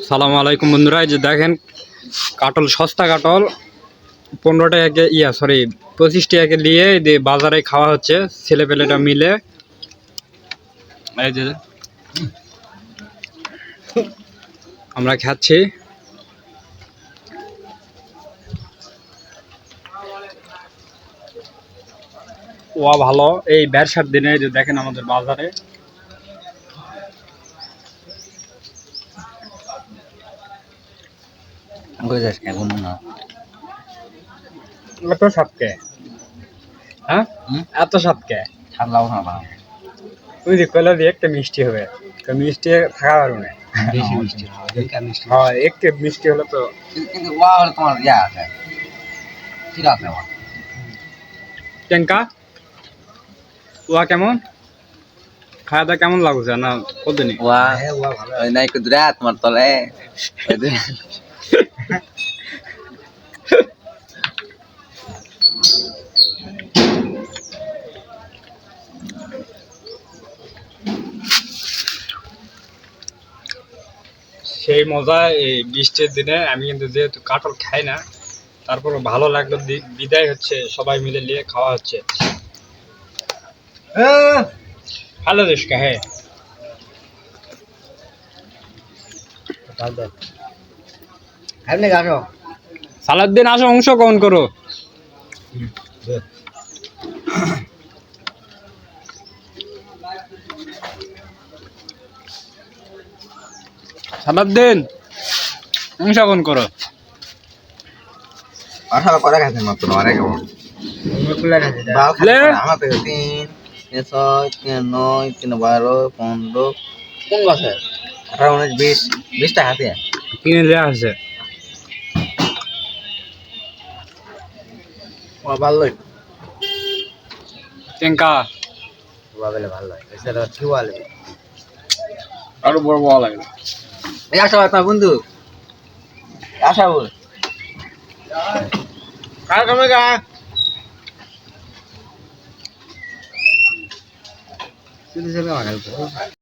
সালামু আলাইকুম বন্ধুরা, এই যে দেখেন কাটল, সস্তা কাটল 15 টাকাকে 25 টাকাকে নিয়ে দিয়ে বাজারে খাওয়া হচ্ছে ছেলে পেলেটা মিলে। এই যে আমরা খাচ্ছি। ওয়া ভালো এই ব্যবসার দিনে যে দেখেন আমাদের বাজারে এত সাতকে, হ্যাঁ এত সাতকে ছাড়লাও না বা তুই যে কয়লা দিয়ে একটা মিষ্টি হবে, তো মিষ্টি থাকা পারবো না। বেশি মিষ্টি হালকা মিষ্টি হ্যাঁ একটু মিষ্টি হলে তো কিন্তু ওয়া হলে তোমার ইয়া আছে ঠিক আছে আমার টেঙ্কা। ওয়া কেমন খাওয়া দাওয়া কেমন লাগছে না কতদিনই ওয়া ওই নাই কুদরা তোমার তলে ওই যে সেই মজা এই বৃষ্টির দিনে। আমি কিন্তু যেহেতু কাঁঠাল খাই না, তারপর ভালো লাগলো। বিদায় হচ্ছে, সবাই মিলে নিয়ে খাওয়া হচ্ছে। ভালো দেশ কা হ্যাঁ আপনি গানো সালাদ্দিন আসো, অংশগ্রহণ করো। সালাদ্দিন অংশগ্রহণ করো। আশা করে গেছেন মাত্র আরে কেমন বাল খালি আমার তো 3 6 9 3 12 15 কোন বছর 18 19 20 টা হাতে কিনে দেওয়া আছে। ও ভালোই টেঙ্কা বাবেলে ভালোই এছাড়া কি বলে আরো বড় বড় লাগবে। এই আশা বাতা বন্ধু আশা বল কার কমে গা তুই চলে আগাল